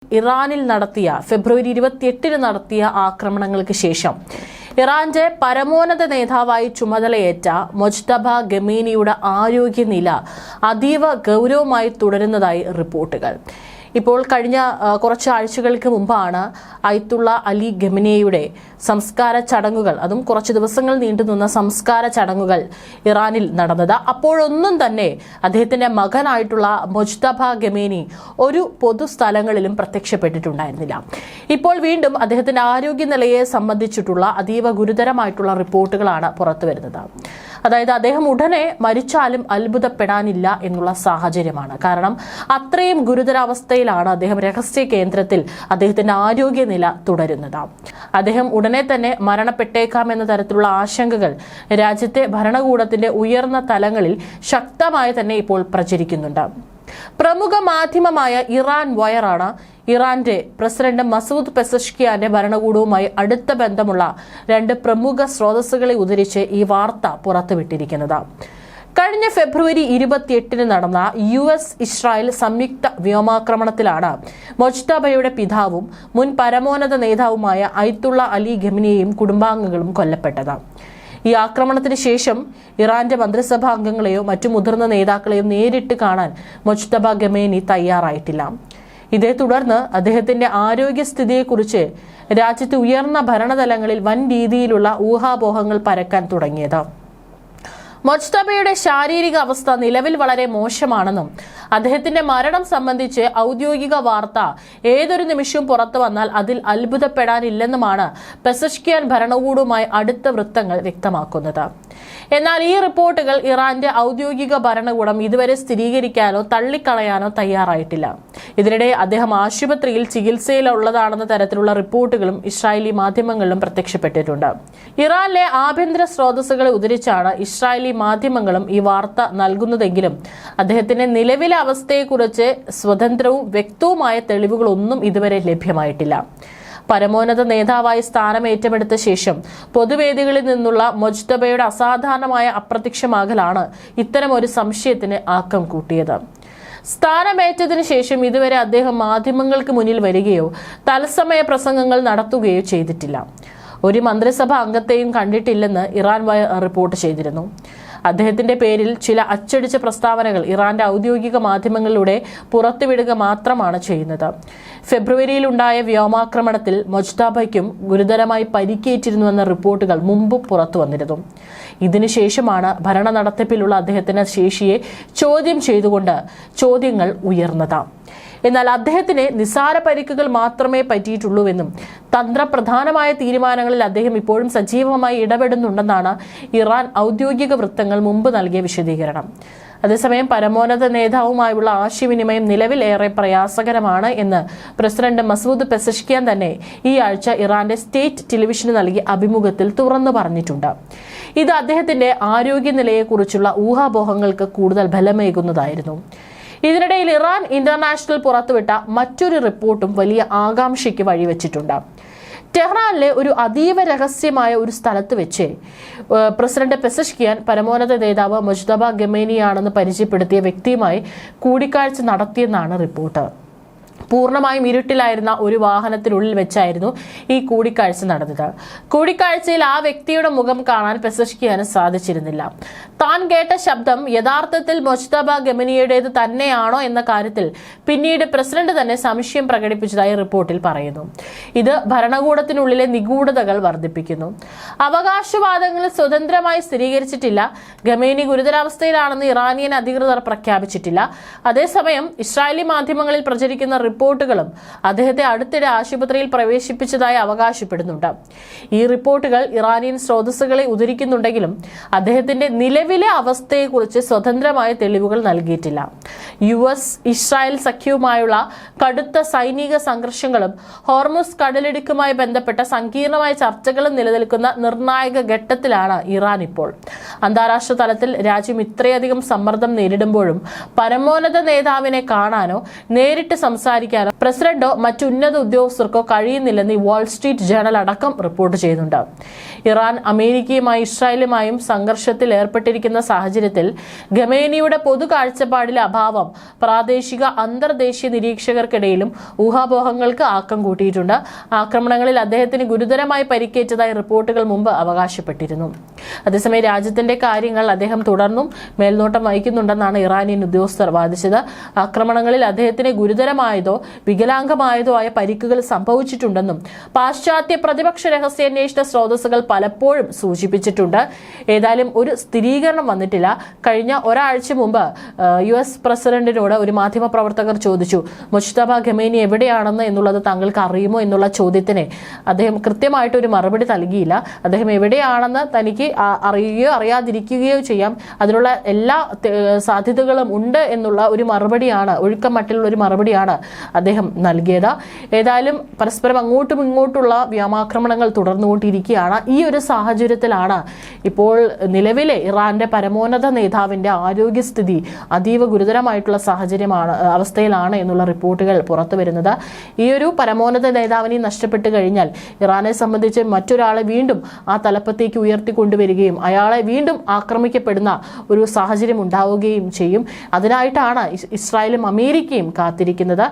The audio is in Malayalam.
ഇറാനിൽ നടത്തിയ ഫെബ്രുവരി 28 നടത്തിയ ആക്രമണങ്ങൾക്ക് ശേഷം ഇറാന്റെ പരമോന്നത നേതാവായി ചുമതലയേറ്റ മൊജ്തബ ഖമീനിയുടെ ആരോഗ്യനില അതീവ ഗൗരവമായി തുടരുന്നതായി റിപ്പോർട്ടുകൾ. ഇപ്പോൾ കഴിഞ്ഞ കുറച്ച് ആഴ്ചകൾക്ക് മുമ്പാണ് അയത്തുള്ള അലി ഖമീനിയുടെ സംസ്കാര ചടങ്ങുകൾ, അതും കുറച്ച് ദിവസങ്ങൾ നീണ്ടുനിന്ന സംസ്കാര ചടങ്ങുകൾ ഇറാനിൽ നടന്നത്. അപ്പോഴൊന്നും തന്നെ അദ്ദേഹത്തിന്റെ മകനായിട്ടുള്ള മൊജ്തബ ഖമീനി ഒരു പൊതുസ്ഥലങ്ങളിലും പ്രത്യക്ഷപ്പെട്ടിട്ടുണ്ടായിരുന്നില്ല. ഇപ്പോൾ വീണ്ടും അദ്ദേഹത്തിന്റെ ആരോഗ്യനിലയെ സംബന്ധിച്ചിട്ടുള്ള അതീവ ഗുരുതരമായിട്ടുള്ള റിപ്പോർട്ടുകളാണ് പുറത്തുവരുന്നത്. അതായത് അദ്ദേഹം ഉടനെ മരിച്ചാലും അത്ഭുതപ്പെടാനില്ല എന്നുള്ള സാഹചര്യമാണ്. കാരണം അത്രയും ഗുരുതരാവസ്ഥയിലാണ് അദ്ദേഹം രഹസ്യ കേന്ദ്രത്തിൽ അദ്ദേഹത്തിന്റെ ആരോഗ്യനില തുടരുന്നത്. അദ്ദേഹം ഉടനെ തന്നെ മരണപ്പെട്ടേക്കാം എന്ന തരത്തിലുള്ള ആശങ്കകൾ രാജ്യത്തെ ഭരണകൂടത്തിന്റെ ഉയർന്ന തലങ്ങളിൽ ശക്തമായി തന്നെ ഇപ്പോൾ പ്രചരിക്കുന്നുണ്ട്. പ്രമുഖ മാധ്യമമായ ഇറാൻ വയറാണ് ഇറാന്റെ പ്രസിഡന്റ് മസൂദ് പെസഷ്കിയാന്റെ ഭരണകൂടവുമായി അടുത്ത ബന്ധമുള്ള രണ്ട് പ്രമുഖ സ്രോതസ്സുകളെ ഉദ്ധരിച്ച് ഈ വാർത്ത പുറത്തുവിട്ടിരിക്കുന്നത്. കഴിഞ്ഞ ഫെബ്രുവരി 28 നടന്ന US-ഇസ്രായേൽ സംയുക്ത വ്യോമാക്രമണത്തിലാണ് മൊജ്തബയുടെ പിതാവും മുൻ പരമോന്നത നേതാവുമായ അയത്തുള്ള അലി ഖമീനിയും കുടുംബാംഗങ്ങളും കൊല്ലപ്പെട്ടത്. ഈ ആക്രമണത്തിന് ശേഷം ഇറാന്റെ മന്ത്രിസഭാ അംഗങ്ങളെയോ മറ്റു മുതിർന്ന നേതാക്കളെയോ നേരിട്ട് കാണാൻ മൊജ്തബ ഖമീനി തയ്യാറായിട്ടില്ല. ഇതേ തുടർന്ന് അദ്ദേഹത്തിന്റെ ആരോഗ്യസ്ഥിതിയെക്കുറിച്ച് രാജ്യത്തെ ഉയർന്ന ഭരണതലങ്ങളിൽ വൻ രീതിയിലുള്ള ഊഹാപോഹങ്ങൾ പരക്കാൻ തുടങ്ങിയത്. മൊജ്തബയുടെ ശാരീരിക അവസ്ഥ നിലവിൽ വളരെ മോശമാണെന്നും അദ്ദേഹത്തിന്റെ മരണം സംബന്ധിച്ച് ഔദ്യോഗിക വാർത്ത ഏതൊരു നിമിഷവും പുറത്തു വന്നാൽ അതിൽ അത്ഭുതപ്പെടാനില്ലെന്നുമാണ് പെസഷ്കിയാൻ ഭരണകൂടവുമായി അടുത്ത വൃത്തങ്ങൾ വ്യക്തമാക്കുന്നത്. എന്നാൽ ഈ റിപ്പോർട്ടുകൾ ഇറാന്റെ ഔദ്യോഗിക ഭരണകൂടം ഇതുവരെ സ്ഥിരീകരിക്കാനോ തള്ളിക്കളയാനോ തയ്യാറായിട്ടില്ല. ഇതിനിടെ അദ്ദേഹം ആശുപത്രിയിൽ ചികിത്സയിലുള്ളതാണെന്ന തരത്തിലുള്ള റിപ്പോർട്ടുകളും ഇസ്രായേലി മാധ്യമങ്ങളിലും പ്രത്യക്ഷപ്പെട്ടിട്ടുണ്ട്. ഇറാനിലെ ആഭ്യന്തര സ്രോതസ്സുകളെ ഉദ്ധരിച്ചാണ് ഇസ്രായേലി മാധ്യമങ്ങളും ഈ വാർത്ത നൽകുന്നതെങ്കിലും അദ്ദേഹത്തിന്റെ നിലവിലെ അവസ്ഥയെക്കുറിച്ച് സ്വതന്ത്രവും വ്യക്തവുമായ തെളിവുകളൊന്നും ഇതുവരെ ലഭ്യമായിട്ടില്ല. പരമോന്നത നേതാവായി സ്ഥാനമേറ്റെടുത്ത ശേഷം പൊതുവേദികളിൽ നിന്നുള്ള മൊജ്തബയുടെ അസാധാരണമായ അപ്രത്യക്ഷമാകലാണ് ഇത്തരം ഒരു സംശയത്തിന് ആക്കം കൂട്ടിയത്. സ്ഥാനമേറ്റതിനു ശേഷം ഇതുവരെ അദ്ദേഹം മാധ്യമങ്ങൾക്ക് മുന്നിൽ വരികയോ തത്സമയ പ്രസംഗങ്ങൾ നടത്തുകയോ ചെയ്തിട്ടില്ല. ഒരു മന്ത്രിസഭാ അംഗത്തെയും കണ്ടിട്ടില്ലെന്ന് ഇറാൻ റിപ്പോർട്ട് ചെയ്തിരുന്നു. അദ്ദേഹത്തിന്റെ പേരിൽ ചില അച്ചടിച്ച പ്രസ്താവനകൾ ഇറാന്റെ ഔദ്യോഗിക മാധ്യമങ്ങളിലൂടെ പുറത്തുവിടുക മാത്രമാണ് ചെയ്യുന്നത്. ഫെബ്രുവരിയിലുണ്ടായ വ്യോമാക്രമണത്തിൽ മൊജ്തബയ്ക്കും ഗുരുതരമായി പരിക്കേറ്റിരുന്നുവെന്ന റിപ്പോർട്ടുകൾ മുമ്പ് പുറത്തു വന്നിരുന്നു. ഇതിനുശേഷമാണ് ഭരണ നടത്തിപ്പിലുള്ള അദ്ദേഹത്തിന്റെ ശേഷിയെ ചോദ്യം ചെയ്തുകൊണ്ട് ചോദ്യങ്ങൾ ഉയർന്നത്. എന്നാൽ അദ്ദേഹത്തിന് നിസ്സാര പരിക്കുകൾ മാത്രമേ പറ്റിയിട്ടുള്ളൂവെന്നും തന്ത്രപ്രധാനമായ തീരുമാനങ്ങളിൽ അദ്ദേഹം ഇപ്പോഴും സജീവമായി ഇടപെടുന്നുണ്ടെന്നാണ് ഇറാൻ ഔദ്യോഗിക വൃത്തങ്ങൾ മുമ്പ് നൽകിയ വിശദീകരണം. അതേസമയം പരമോന്നത നേതാവുമായുള്ള ആശയവിനിമയം നിലവിൽ ഏറെ പ്രയാസകരമാണ് എന്ന് പ്രസിഡന്റ് മസൂദ് പെസഷ്കിയാൻ തന്നെ ഈ ആഴ്ച ഇറാന്റെ സ്റ്റേറ്റ് ടെലിവിഷന് നൽകിയ അഭിമുഖത്തിൽ തുറന്നു പറഞ്ഞിട്ടുണ്ട്. ഇത് അദ്ദേഹത്തിന്റെ ആരോഗ്യനിലയെക്കുറിച്ചുള്ള ഊഹാപോഹങ്ങൾക്ക് കൂടുതൽ ബലമേകുന്നതായിരുന്നു. ഇതിനിടയിൽ ഇറാൻ ഇന്റർനാഷണൽ പുറത്തുവിട്ട മറ്റൊരു റിപ്പോർട്ടും വലിയ ആകാംക്ഷയ്ക്ക് വഴിവെച്ചിട്ടുണ്ട്. ടെഹ്റാനിലെ ഒരു അതീവ രഹസ്യമായ ഒരു സ്ഥലത്ത് വെച്ച് പ്രസിഡന്റ് പെസഷ്കിയാൻ പരമോന്നത നേതാവ് മൊജ്തബ ഖമീനിയാണെന്ന് പരിചയപ്പെടുത്തിയ വ്യക്തിയുമായി കൂടിക്കാഴ്ച നടത്തിയെന്നാണ് റിപ്പോർട്ട്. പൂർണ്ണമായും ഇരുട്ടിലായിരുന്ന ഒരു വാഹനത്തിനുള്ളിൽ വെച്ചായിരുന്നു ഈ കൂടിക്കാഴ്ച നടന്നത്. കൂടിക്കാഴ്ചയിൽ ആ വ്യക്തിയുടെ മുഖം കാണാൻ പെസഷ്കിയാന് സാധിച്ചിരുന്നില്ല. താൻ കേട്ട ശബ്ദം യഥാർത്ഥത്തിൽ മൊജ്തബ ഖമീനിയുടേത് തന്നെയാണോ എന്ന കാര്യത്തിൽ പിന്നീട് പ്രസിഡന്റ് തന്നെ സംശയം പ്രകടിപ്പിച്ചതായി റിപ്പോർട്ടിൽ പറയുന്നു. ഇത് ഭരണകൂടത്തിനുള്ളിലെ നിഗൂഢതകൾ വർദ്ധിപ്പിക്കുന്നു. അവകാശവാദങ്ങൾ സ്വതന്ത്രമായി സ്ഥിരീകരിച്ചിട്ടില്ല. ഖമീനി ഗുരുതരാവസ്ഥയിലാണെന്ന് ഇറാനിയൻ അധികൃതർ പ്രഖ്യാപിച്ചിട്ടില്ല. അതേസമയം ഇസ്രായേലി മാധ്യമങ്ങളിൽ പ്രചരിക്കുന്ന റിപ്പോർട്ടുകളും അദ്ദേഹത്തെ അടുത്തിടെ ആശുപത്രിയിൽ പ്രവേശിപ്പിച്ചതായി അവകാശപ്പെടുന്നുണ്ട്. ഈ റിപ്പോർട്ടുകൾ ഇറാനിയൻ സ്രോതസ്സുകളെ ഉദ്ധരിക്കുന്നുണ്ടെങ്കിലും അദ്ദേഹത്തിന്റെ നിലവിലെ അവസ്ഥയെക്കുറിച്ച് സ്വതന്ത്രമായ തെളിവുകൾ നൽകിയിട്ടില്ല. US-ഇസ്രായേൽ സഖ്യവുമായുള്ള കടുത്ത സൈനിക സംഘർഷങ്ങളും ഹോർമുസ് കടലിടുക്കുമായി ബന്ധപ്പെട്ട സങ്കീർണമായ ചർച്ചകളും നിലനിൽക്കുന്ന നിർണായക ഘട്ടത്തിലാണ് ഇറാൻ ഇപ്പോൾ. അന്താരാഷ്ട്ര തലത്തിൽ രാജ്യം ഇത്രയധികം സമ്മർദ്ദം നേരിടുമ്പോഴും പരമോന്നത നേതാവിനെ കാണാനോ നേരിട്ട് സംസാരിക്കാനോ സംസാരിക്കാനോ പ്രസിഡന്റോ മറ്റു ഉന്നത ഉദ്യോഗസ്ഥർക്കോ കഴിയുന്നില്ലെന്ന് ഈ വാൾ സ്ട്രീറ്റ് ജേണൽ അടക്കം റിപ്പോർട്ട് ചെയ്യുന്നുണ്ട്. ഇറാൻ അമേരിക്കയുമായി ഇസ്രായേലുമായും സംഘർഷത്തിൽ ഏർപ്പെട്ടിരിക്കുന്ന സാഹചര്യത്തിൽ ഖമേനിയുടെ പൊതു കാഴ്ചപ്പാടിലെ അഭാവം പ്രാദേശിക അന്തർദേശീയ നിരീക്ഷകർക്കിടയിലും ഊഹാപോഹങ്ങൾക്ക് ആക്കം കൂട്ടിയിട്ടുണ്ട്. ആക്രമണങ്ങളിൽ അദ്ദേഹത്തിന് ഗുരുതരമായി പരിക്കേറ്റതായി റിപ്പോർട്ടുകൾ മുമ്പ് അവകാശപ്പെട്ടിരുന്നു. അതേസമയം രാജ്യത്തിന്റെ കാര്യങ്ങൾ അദ്ദേഹം തുടർന്നും മേൽനോട്ടം വഹിക്കുന്നുണ്ടെന്നാണ് ഇറാനിയൻ ഉദ്യോഗസ്ഥർ വാദിച്ചത്. ആക്രമണങ്ങളിൽ അദ്ദേഹത്തിന് ഗുരുതരമായതോ വികലാംഗമായതോ ആയ പരിക്കുകൾ സംഭവിച്ചിട്ടുണ്ടെന്നും പാശ്ചാത്യ പ്രതിപക്ഷ രഹസ്യാന്വേഷണ സ്രോതസ്സുകൾ പലപ്പോഴും സൂചിപ്പിച്ചിട്ടുണ്ട്. ഏതായാലും ഒരു സ്ഥിരീകരണം വന്നിട്ടില്ല. കഴിഞ്ഞ ഒരാഴ്ച മുമ്പ് US പ്രസിഡന്റിനോട് ഒരു മാധ്യമപ്രവർത്തകർ ചോദിച്ചു, മുജ്തബ ഖമേനി എവിടെയാണെന്ന് എന്നുള്ളത് താങ്കൾക്ക് അറിയുമോ എന്നുള്ള ചോദ്യത്തിന് അദ്ദേഹം കൃത്യമായിട്ട് ഒരു മറുപടി നൽകിയില്ല. അദ്ദേഹം എവിടെയാണെന്ന് തനിക്ക് അറിയുകയോ അറിയാതിരിക്കുകയോ ചെയ്യാം, അതിനുള്ള എല്ലാ സാധ്യതകളും ഉണ്ട് എന്നുള്ള ഒരു മറുപടിയാണ്, ഒഴുക്കമട്ടിലുള്ള ഒരു മറുപടിയാണ് അദ്ദേഹം നൽകിയത്. ഏതായാലും പരസ്പരം അങ്ങോട്ടും ഇങ്ങോട്ടുള്ള വ്യോമാക്രമണങ്ങൾ തുടർന്നുകൊണ്ടിരിക്കുകയാണ്. ഈ ഒരു സാഹചര്യത്തിലാണ് ഇപ്പോൾ നിലവിലെ ഇറാന്റെ പരമോന്നത നേതാവിന്റെ ആരോഗ്യസ്ഥിതി അതീവ ഗുരുതരമായിട്ടുള്ള അവസ്ഥയിലാണ് എന്നുള്ള റിപ്പോർട്ടുകൾ പുറത്തു വരുന്നത്. ഈ ഒരു പരമോന്നത നേതാവിനെ നഷ്ടപ്പെട്ടു കഴിഞ്ഞാൽ ഇറാനെ സംബന്ധിച്ച് മറ്റൊരാളെ വീണ്ടും ആ തലപ്പത്തേക്ക് ഉയർത്തിക്കൊണ്ടുവരികയും അയാളെ വീണ്ടും ആക്രമിക്കപ്പെടുന്ന ഒരു സാഹചര്യം ഉണ്ടാവുകയും ചെയ്യും. അതിനായിട്ടാണ് ഇസ്രായേലും അമേരിക്കയും കാത്തിരിക്കുന്നത്.